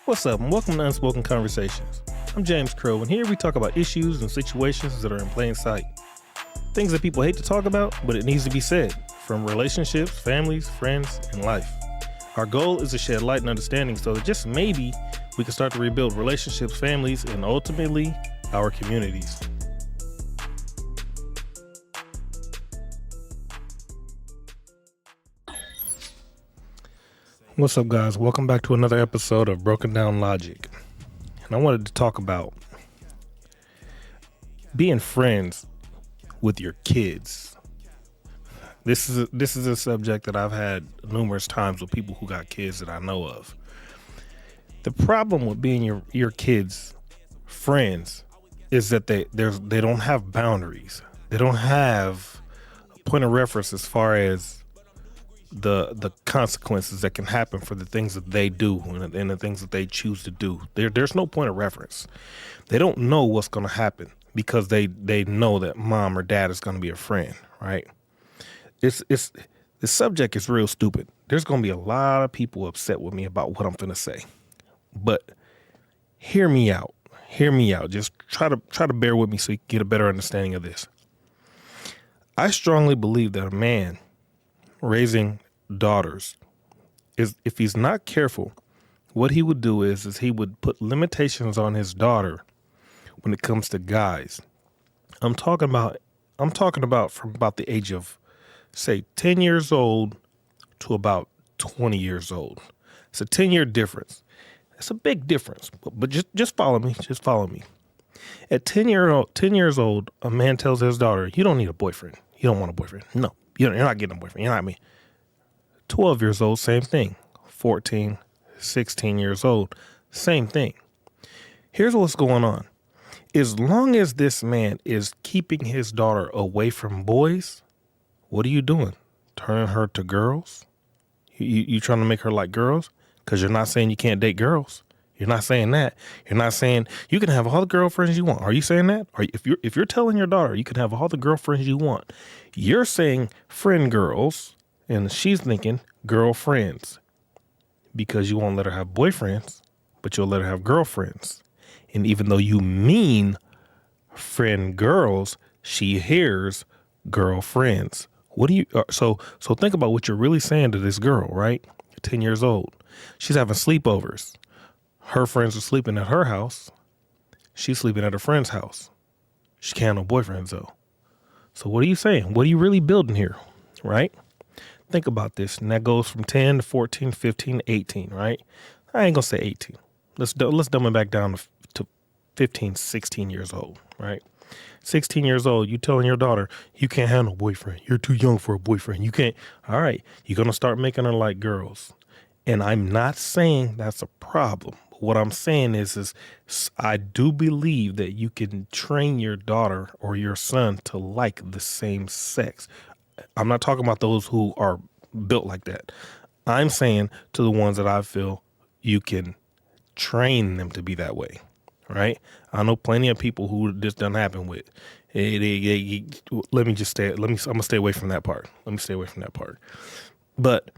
What's up, and welcome to Unspoken Conversations. I'm James Crow, and here we talk about issues and situations that are in plain sight. Things that people hate to talk about, but it needs to be said, from relationships, families, friends, and life. Our goal is to shed light and understanding so that just maybe we can start to rebuild relationships, families, and ultimately, our communities. What's up, guys? Welcome back to another episode of Broken Down Logic. And I wanted to talk about being friends with your kids. This is a subject that I've had numerous times with people who got kids that I know of. The problem with being your kids' friends is that they don't have boundaries. They don't have a point of reference as far as the consequences that can happen for the things that they do and the things that they choose to do. There's no point of reference. They don't know what's going to happen because they know that mom or dad is going to be a friend, right? The subject is real stupid. There's going to be a lot of people upset with me about what I'm going to say, but hear me out. Just try to bear with me so you can get a better understanding of this. I strongly believe that a man raising daughters is, if he's not careful, what he would do is he would put limitations on his daughter when it comes to guys. I'm talking about from about the age of, say, 10 years old to about 20 years old. It's a 10-year difference. It's a big difference, but just follow me. Just follow me. At 10 years old, a man tells his daughter, "You don't need a boyfriend. You don't want a boyfriend. No, you're not getting a boyfriend. You're not me." 12 years old, same thing. 14, 16 years old, same thing. Here's what's going on. As long as this man is keeping his daughter away from boys, what are you doing? Turning her to girls? You trying to make her like girls? Because you're not saying you can't date girls. You're not saying that. You're not saying you can have all the girlfriends you want. Are you saying that? Or if you're telling your daughter you can have all the girlfriends you want, you're saying friend girls, and she's thinking girlfriends, because you won't let her have boyfriends, but you'll let her have girlfriends. And even though you mean friend girls, she hears girlfriends. What do you? So think about what you're really saying to this girl, right? 10 years old. She's having sleepovers. Her friends are sleeping at her house. She's sleeping at her friend's house. She can't have no boyfriends though. So what are you saying? What are you really building here, right? Think about this. And that goes from 10 to 14, 15, 18, right? I ain't gonna say 18. Let's dumb it back down to 15, 16 years old, right? 16 years old, you telling your daughter, you can't have no boyfriend. You're too young for a boyfriend. You can't. All right, you're going to start making her like girls. And I'm not saying that's a problem. What I'm saying is I do believe that you can train your daughter or your son to like the same sex. I'm not talking about those who are built like that. I'm saying to the ones that I feel you can train them to be that way. Right? I know plenty of people who this doesn't happen with. I'm gonna stay away from that part. Let me stay away from that part. But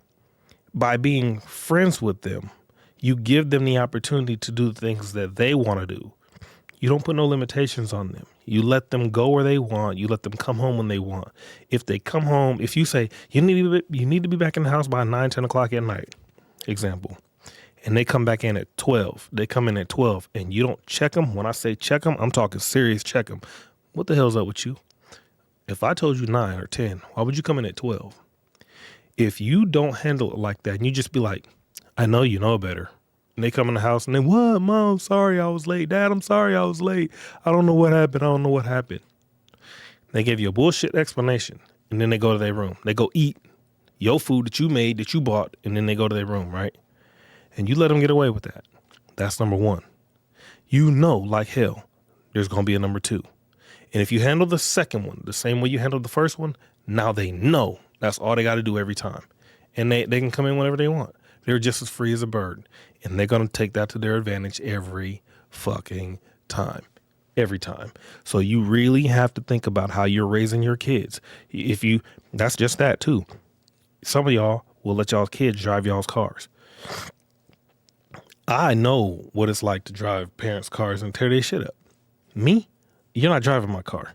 by being friends with them, you give them the opportunity to do the things that they want to do. You don't put no limitations on them. You let them go where they want. You let them come home when they want. If they come home, if you say you need to be back in the house by 9, 10 o'clock at night, example, and they come back in at 12. They come in at 12 and you don't check them. When I say check them, I'm talking serious check them. What the hell's up with you? If I told you 9 or 10, why would you come in at 12? If you don't handle it like that and you just be like, I know you know better. And they come in the house and then, what, Mom, I'm sorry I was late. Dad, I'm sorry I was late. I don't know what happened. They give you a bullshit explanation and then they go to their room. They go eat your food that you made, that you bought, and then they go to their room, right? And you let them get away with that. That's number one. You know, like hell, there's going to be a number two. And if you handle the second one the same way you handled the first one, now they know that's all they got to do every time. And they can come in whenever they want. They're just as free as a bird. And they're going to take that to their advantage every fucking time. Every time. So you really have to think about how you're raising your kids. That's just that too. Some of y'all will let y'all's kids drive y'all's cars. I know what it's like to drive parents' cars and tear their shit up. Me? You're not driving my car.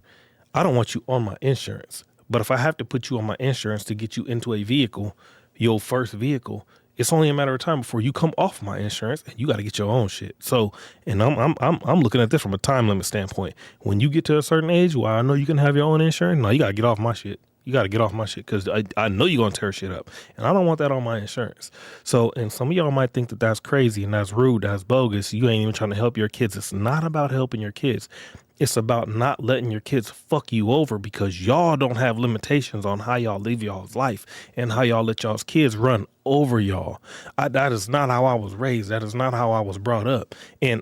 I don't want you on my insurance. But if I have to put you on my insurance to get you into a vehicle, your first vehicle, it's only a matter of time before you come off my insurance and you got to get your own shit. So, and I'm looking at this from a time limit standpoint. When you get to a certain age where I know you can have your own insurance, no, you got to get off my shit. You got to get off my shit because I know you're going to tear shit up. And I don't want that on my insurance. So, and some of y'all might think that that's crazy and that's rude, that's bogus. You ain't even trying to help your kids. It's not about helping your kids. It's about not letting your kids fuck you over because y'all don't have limitations on how y'all live y'all's life and how y'all let y'all's kids run over y'all. That is not how I was raised. That is not how I was brought up. And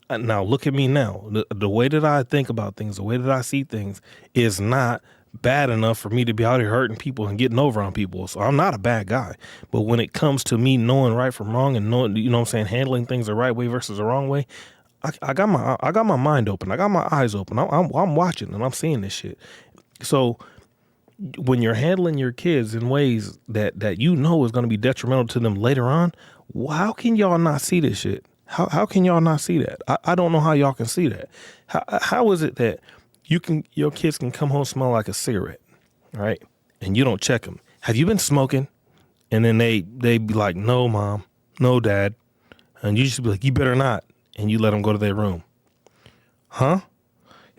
now look at me now. The way that I think about things, the way that I see things is not bad enough for me to be out here hurting people and getting over on people. So I'm not a bad guy. But when it comes to me knowing right from wrong and knowing, you know what I'm saying, handling things the right way versus the wrong way, I got my mind open. I got my eyes open. I'm watching and I'm seeing this shit. So when you're handling your kids in ways that you know is going to be detrimental to them later on, how can y'all not see this shit? How can y'all not see that? I don't know how y'all can see that. How is it that your kids can come home smell like a cigarette, right? And you don't check them. Have you been smoking? And then they be like, no, mom, no, dad. And you just be like, you better not. And you let them go to their room. Huh?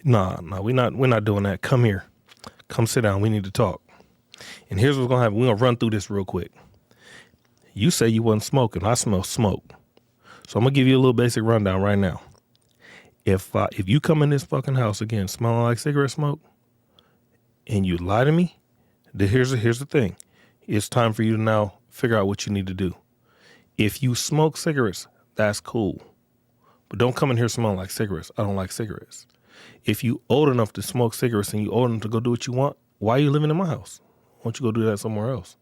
Nah, we're not doing that. Come here. Come sit down. We need to talk. And here's what's going to happen. We're going to run through this real quick. You say you wasn't smoking. I smell smoke. So I'm going to give you a little basic rundown right now. If you come in this fucking house again smelling like cigarette smoke and you lie to me, then here's the thing. It's time for you to now figure out what you need to do. If you smoke cigarettes, that's cool. But don't come in here smelling like cigarettes. I don't like cigarettes. If you old enough to smoke cigarettes and you old enough to go do what you want, why are you living in my house? Why don't you go do that somewhere else?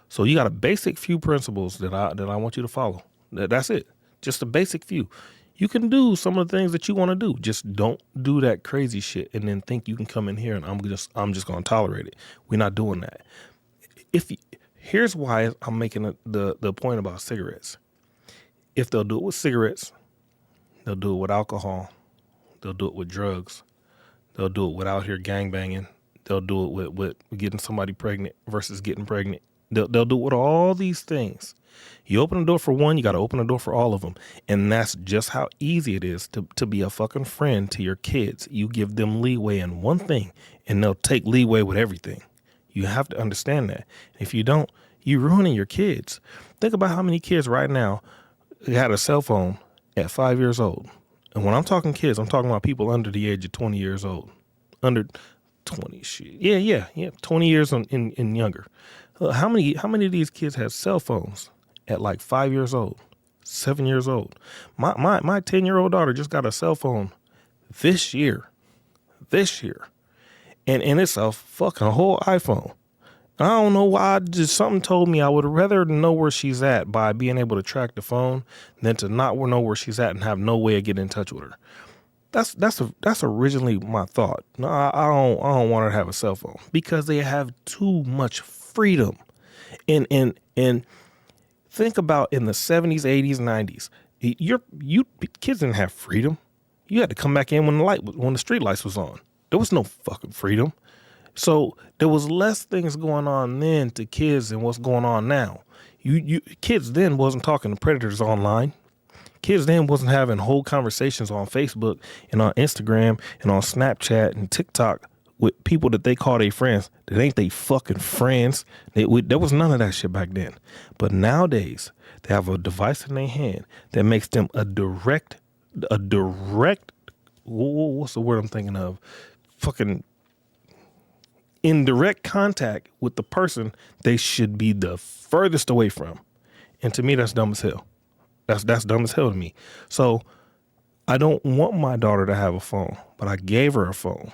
So you got a basic few principles that I want you to follow. That's it. Just a basic few. You can do some of the things that you want to do. Just don't do that crazy shit and then think you can come in here and I'm just going to tolerate it. We're not doing that. Here's why I'm making the point about cigarettes. If they'll do it with cigarettes, they'll do it with alcohol. They'll do it with drugs. They'll do it without here gangbanging. They'll do it with getting somebody pregnant versus getting pregnant. They'll do it with all these things. You open the door for one, you got to open the door for all of them. And that's just how easy it is to be a fucking friend to your kids. You give them leeway in one thing and they'll take leeway with everything. You have to understand that. If you don't, you're ruining your kids. Think about how many kids right now had a cell phone at 5 years old. And when I'm talking kids, I'm talking about people under the age of 20 years old. Under 20 shit. Yeah. 20 years and younger. How many of these kids have cell phones at like 5 years old, 7 years old? My 10-year-old daughter just got a cell phone this year. And it's a fucking whole iPhone. I don't know why. Just something told me I would rather know where she's at by being able to track the phone than to not know where she's at and have no way of getting in touch with her. That's originally my thought. No, I don't want her to have a cell phone because they have too much freedom. And think about in the 70s, 80s, 90s. You kids didn't have freedom. You had to come back in when the street lights was on. There was no fucking freedom. So there was less things going on then to kids than what's going on now. Kids then wasn't talking to predators online. Kids then wasn't having whole conversations on Facebook and on Instagram and on Snapchat and TikTok with people that they call their friends that ain't they fucking friends. There was none of that shit back then. But nowadays they have a device in their hand that makes them a direct, what's the word I'm thinking of? Fucking in direct contact with the person they should be the furthest away from. And to me, that's dumb as hell. That's dumb as hell to me. So I don't want my daughter to have a phone, but I gave her a phone.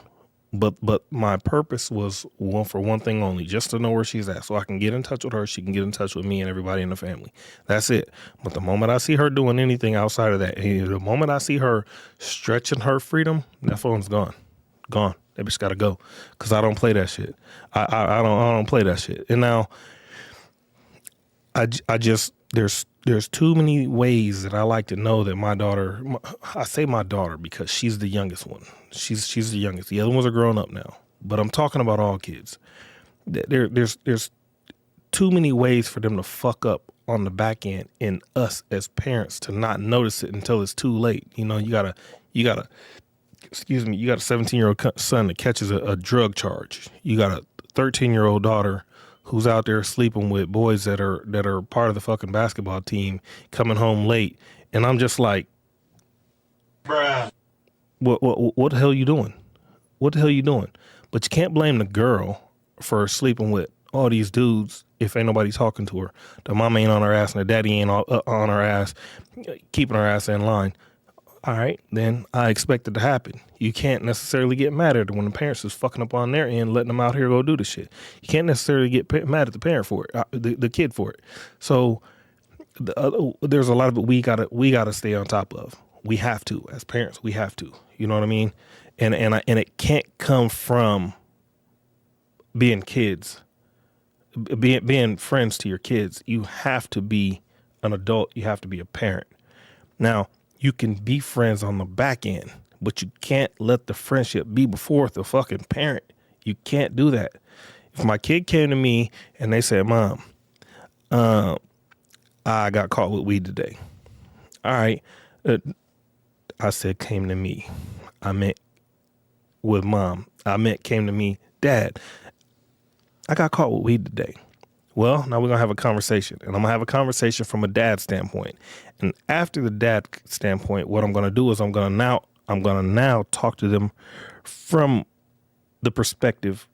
But my purpose was one thing only, just to know where she's at so I can get in touch with her. She can get in touch with me and everybody in the family. That's it. But the moment I see her doing anything outside of that, the moment I see her stretching her freedom, that phone's gone. That bitch got to go because I don't play that shit. I don't play that shit. And now I just there's too many ways that I like to know that my daughter. I say my daughter because she's the youngest one. She's the youngest. The other ones are grown up now, but I'm talking about all kids. There's too many ways for them to fuck up on the back end, and us as parents to not notice it until it's too late. You know, you gotta, excuse me, you got a 17-year-old son that catches a drug charge. You got a 13-year-old daughter who's out there sleeping with boys that are part of the fucking basketball team, coming home late, and I'm just like, bruh, what the hell you doing? What the hell you doing? But you can't blame the girl for sleeping with all these dudes if ain't nobody talking to her. The mama ain't on her ass and the daddy ain't on her ass, keeping her ass in line. All right, then I expect it to happen. You can't necessarily get mad at her when the parents is fucking up on their end, letting them out here go do the shit. You can't necessarily get mad at the parent for it, the kid for it. So there's a lot of it we gotta stay on top of. We have to, as parents, we have to. You know what I mean? And it can't come from being kids, being friends to your kids. You have to be an adult. You have to be a parent. Now, you can be friends on the back end, but you can't let the friendship be before the fucking parent. You can't do that. If my kid came to me and they said, Mom, I got caught with weed today. All right. I said came to me. I meant with Mom. I meant came to me. Dad, I got caught with weed today. Well, now we're going to have a conversation, and I'm going to have a conversation from a dad standpoint. And after the dad standpoint, what I'm going to do is I'm going to now talk to them from the perspective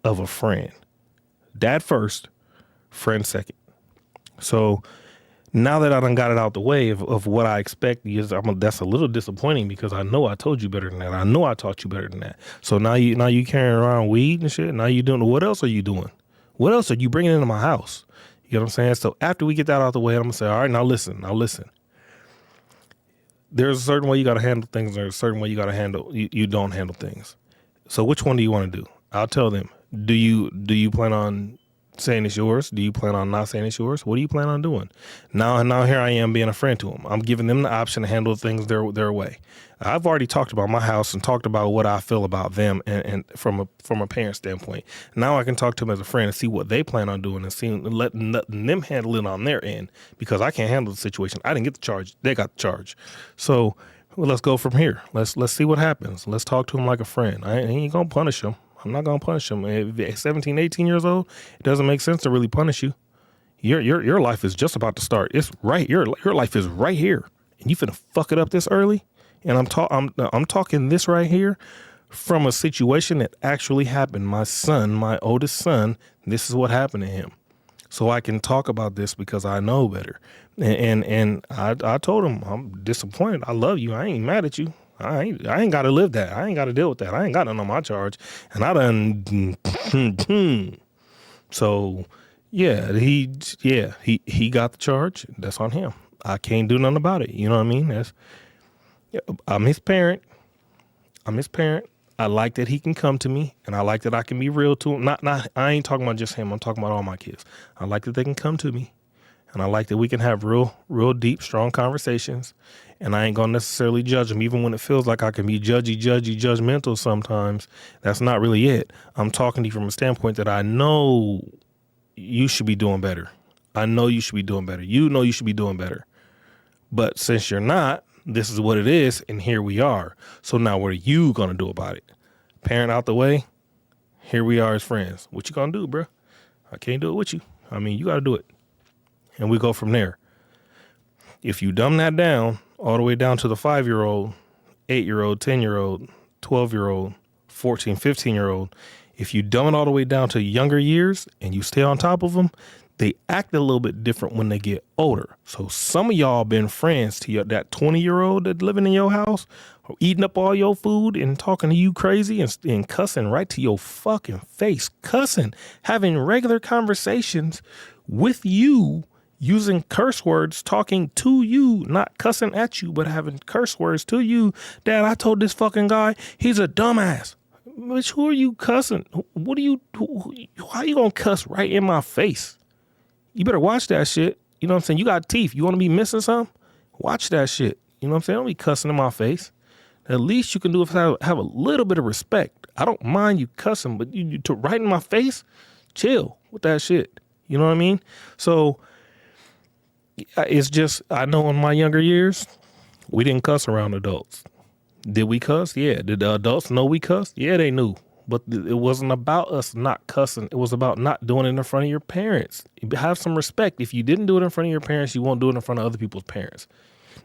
of a friend. Dad first, friend second. So now that I done got it out the way of what I expect, that's a little disappointing because I know I told you better than that. I know I taught you better than that. So now you carrying around weed and shit. Now you doing, what else are you doing? What else are you bringing into my house? You know what I'm saying? So after we get that out the way, I'm going to say, all right, now listen. There's a certain way you got to handle things. There's a certain way you don't handle things. So which one do you want to do? I'll tell them. Do you plan on saying it's yours? Do you plan on not saying it's yours? What do you plan on doing? Now here I am being a friend to them. I'm giving them the option to handle things their way. I've already talked about my house and talked about what I feel about them and from a parent standpoint. Now I can talk to them as a friend and see what they plan on doing and letting them handle it on their end because I can't handle the situation. I didn't get the charge. They got the charge. So let's go from here. Let's see what happens. Let's talk to them like a friend. I ain't going to punish them. I'm not going to punish them. At 17, 18 years old, it doesn't make sense to really punish you. Your life is just about to start. It's right. Your life is right here. And you finna fuck it up this early? And I'm talking this right here from a situation that actually happened. My son, my oldest son, this is what happened to him. So I can talk about this because I know better. And I told him, I'm disappointed. I love you. I ain't mad at you. I ain't got to live that. I ain't got to deal with that. I ain't got nothing on my charge. And I done. So yeah, he got the charge. That's on him. I can't do nothing about it. You know what I mean? I'm his parent. I like that he can come to me, and I like that I can be real to him. I ain't talking about just him. I'm talking about all my kids. I like that they can come to me, and I like that we can have real deep, strong conversations. And I ain't gonna necessarily judge them, even when it feels like I can be judgmental sometimes. That's not really it. I'm talking to you from a standpoint that I know you should be doing better. I know you should be doing better. You know you should be doing better. But since you're not, this is what it is, and here we are. So now what are you gonna do about it? Parent out the way, here we are as friends. What you gonna do, bro? I can't do it with you. I mean, you gotta do it. And we go from there. If you dumb that down, all the way down to the 5-year-old, 8-year-old, 10-year-old, 12-year-old, 14, 15-year-old, if you dumb it all the way down to younger years and you stay on top of them, they act a little bit different when they get older. So some of y'all been friends to that 20-year-old that's living in your house, or eating up all your food and talking to you crazy and cussing right to your fucking face, cussing, having regular conversations with you, using curse words, talking to you, not cussing at you, but having curse words to you. Dad, I told this fucking guy he's a dumbass. Bitch, who are you cussing? How you gonna cuss right in my face? You better watch that shit. You know what I'm saying? You got teeth. You want to be missing something? Watch that shit. You know what I'm saying? Don't be cussing in my face. At least you can do is have a little bit of respect. I don't mind you cussing, but you to right in my face, chill with that shit. You know what I mean? So it's just, I know in my younger years, we didn't cuss around adults. Did we cuss? Yeah. Did the adults know we cussed? Yeah, they knew. But it wasn't about us not cussing. It was about not doing it in front of your parents. Have some respect. If you didn't do it in front of your parents, you won't do it in front of other people's parents.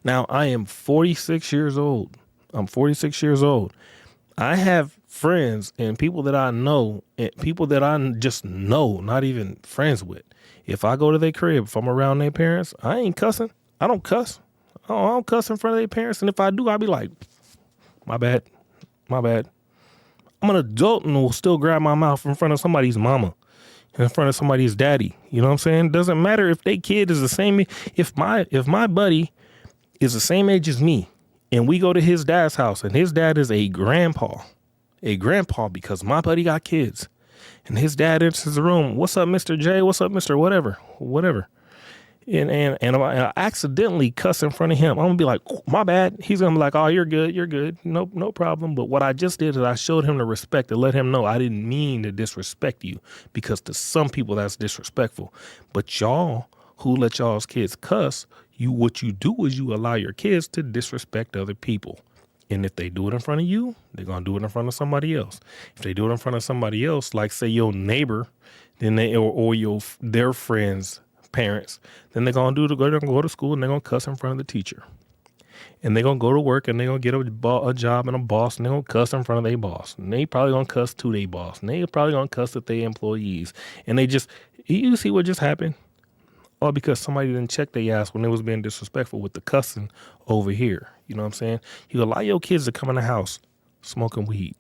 Now, I am 46 years old. I'm 46 years old. I have friends and people that I know and people that I just know, not even friends with. If I go to their crib, if I'm around their parents, I ain't cussing. I don't cuss. I don't cuss in front of their parents. And if I do, I'll be like, my bad. I'm an adult and will still grab my mouth in front of somebody's mama, in front of somebody's daddy. You know what I'm saying? Doesn't matter if they kid is the same. If my buddy is the same age as me and we go to his dad's house and his dad is a grandpa because my buddy got kids and his dad enters the room. What's up, Mr. J? What's up, Mr. Whatever. And I accidentally cuss in front of him, I'm gonna be like, oh, my bad. He's gonna be like, oh, you're good. No problem. But what I just did is I showed him the respect to let him know I didn't mean to disrespect you, because to some people that's disrespectful. But y'all who let y'all's kids cuss, what you do is you allow your kids to disrespect other people. And if they do it in front of you, they're gonna do it in front of somebody else. If they do it in front of somebody else, like say your neighbor, then their friends' parents, then they're gonna go to school and they're gonna cuss in front of the teacher, and they're gonna go to work and they're gonna get a job and a boss, and they're gonna cuss in front of their boss, and they probably gonna cuss to their boss, and they probably gonna cuss at their employees, and you see what just happened? All because somebody didn't check their ass when they was being disrespectful with the cussing over here. You know what I'm saying? You allow your kids to come in the house smoking weed.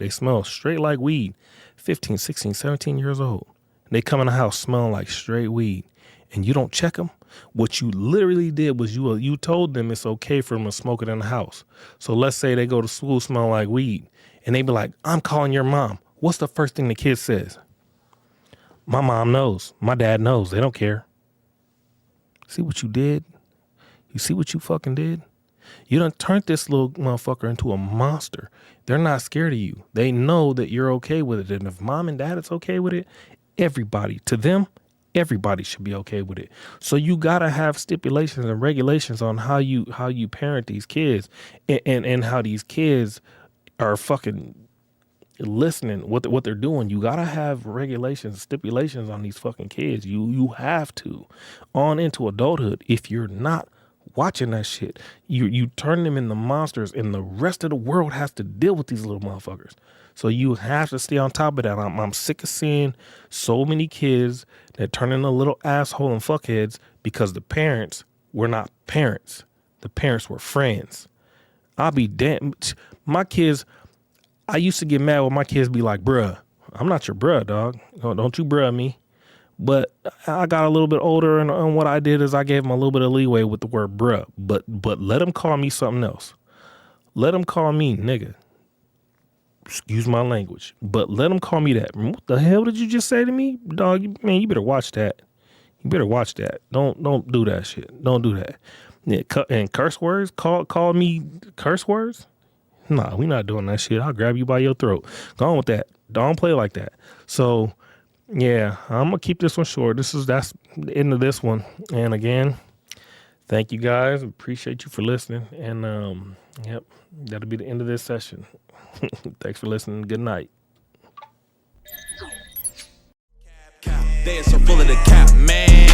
They smell straight like weed. 15, 16, 17 years old. They come in the house smelling like straight weed, and you don't check them. What you literally did was you told them it's okay for them to smoke it in the house. So let's say they go to school smelling like weed, and they be like, I'm calling your mom. What's the first thing the kid says? My mom knows. My dad knows. They don't care. See what you did? You see what you fucking did? You done turned this little motherfucker into a monster. They're not scared of you. They know that you're okay with it. And if mom and dad is okay with it, everybody should be okay with it. So you gotta have stipulations and regulations on how you parent these kids, and how these kids are fucking listening what they're doing. You gotta have regulations, stipulations on these fucking kids. You have to, on into adulthood. If you're not watching that shit, you turn them into monsters, and the rest of the world has to deal with these little motherfuckers. So you have to stay on top of that. I'm sick of seeing so many kids that turn into little asshole and fuckheads because the parents were not parents. The parents were friends. I'll be damned. My kids, I used to get mad when my kids be like, bruh. I'm not your bruh, dog. Don't you bruh me. But I got a little bit older, and what I did is I gave them a little bit of leeway with the word bruh. But let them call me something else. Let them call me nigga. Excuse my language, but let them call me that. What the hell did you just say to me, dog? You better watch that. You better watch that. Don't do that shit. Don't do that. Yeah, and curse words. Call me curse words. Nah, we not doing that shit. I'll grab you by your throat. Go on with that. Don't play like that. So, yeah, I'm gonna keep this one short. That's the end of this one. And again, thank you guys. Appreciate you for listening. And yep, that'll be the end of this session. Thanks for listening. Good night. They are so full of the cap, man.